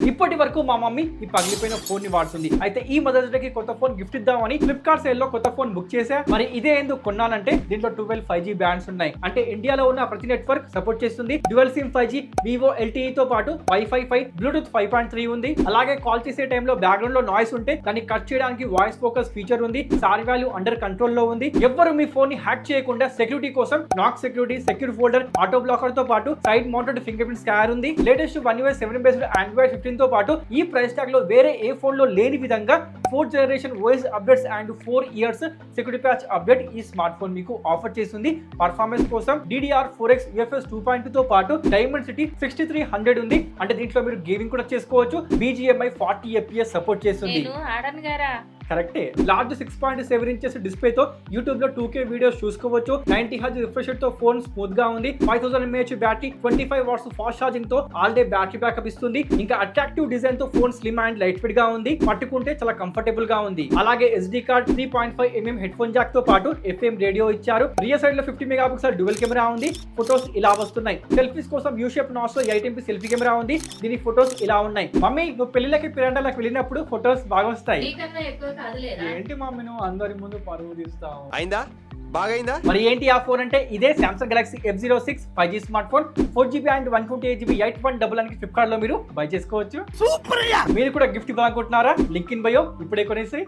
ఇప్పటి వరకు మా మమ్మీ ఈ పగిలిపోయిన ఫోన్ ని వాడుతుంది. అయితే ఈ మదర్స్ డే కి కొత్త ఫోన్ గిఫ్ట్ ఇద్దామని ఫ్లిప్కార్ట్ సేల్ లో కొత్త ఫోన్ బుక్ చేసా. మరి ఇదే ఎందుకు కొన్నానంటే దీంట్లో 12 5G బ్యాండ్స్ ఉన్నాయి. అంటే ఇండియాలో ఉన్న ప్రతి నెట్వర్క్ సపోర్ట్ చేస్తుంది. Dual SIM 5G, Vivo LTE తో పాటు వైఫై 5, బ్లూటూత్ 5.3 ఉంది. అలాగే కాల్ చేసే టైంలో బ్యాక్గ్రౌండ్ లో నాయిస్ ఉంటే దాన్ని కట్ చేయడానికి వాయిస్ ఫోకస్ ఫీచర్ ఉంది. సారీ వాల్యూ అండర్ కంట్రోల్ లో ఉంది. ఎవ్వరు మీ ఫోన్ ని హ్యాక్ చేయకుండా సెక్యూరిటీ కోసం నాక్ security, secure folder, auto blocker తో పాటు side mounted finger print scanner ఉంది. లేటెస్ట్ 1 UI 7 బేస్డ్ Android 15 తో పాటు ఈ ప్రైస్ ట్యాగ్ లో వేరే ఏ ఫోన్ లో లేని విధంగా 4th generation OS updates and 4 years security patch update ఈ స్మార్ట్ ఫోన్ మీకు ఆఫర్ చేస్తుంది. పర్ఫార్మెన్స్ కోసం DDR4X UFS 2.2 తో పాటు Dimensity 6300 ఉంది. అంటే దీంట్లో మీరు గేమింగ్ కూడా చేసుకోవచ్చు. BGMI 40 FPS సపోర్ట్ చేస్తుంది. కరెక్టే. లార్జ్ 6.7 ఇంచెస్ డిస్ప్లే తో యూట్యూబ్ లో 2K వీడియోస్ చూసుకోవచ్చు. 90 Hz రిఫ్రెష్ తో ఫోన్ స్మూత్ గా ఉంది. 5000 mAh battery, 25 watts fast charging తో ఆల్ డే బ్యాటరీ బ్యాకప్ ఇస్తుంది. ఇంకా అట్రాక్టివ్ డిజైన్ తో phone slim and light weight గా ఉంది. పట్టుకుంటే చాలా కంఫర్టబుల్ గా ఉంది. అలాగే SD card, 3.5mm head phone jack తో పాటు FM రేడియో ఇచ్చారు. రియర్ సైడ్ లో 50 మెగాపిక్సెల్ డ్యూయల్ కెమెరా ఉంది. ఫోటోస్ ఇలా వస్తున్నాయి. సెల్ఫీస్ కోసం యూ షేప్ నాచ్ లో 8MP సెల్ఫీ కెమెరా ఉంది. దీని ఫోటోస్ ఇలా ఉన్నాయి. మమ్మీ నువ్వు పెళ్లిళ్ళకి పిరండాలకు వెళ్ళినప్పుడు ఫోటోస్ బాగా వస్తాయి. ఏంటి మమ్మీ నువ్వు అందరి ముందు పరువు తీస్తావు? అయిందా? బాగైందా? మరి ఏంటి ఆ ఫోన్ అంటే ఇదే Samsung Galaxy F06 5G smart phone. 4GB and 128GB 8199 కి ఫ్లిప్కార్ట్ లో మీరు బై చేసుకోవచ్చు. సూపర్! మీరు కూడా గిఫ్ట్ ఇవ్వాలనుకుంటున్నారా? లింక్ ఇన్ బయో ఇప్పుడే కొనేసి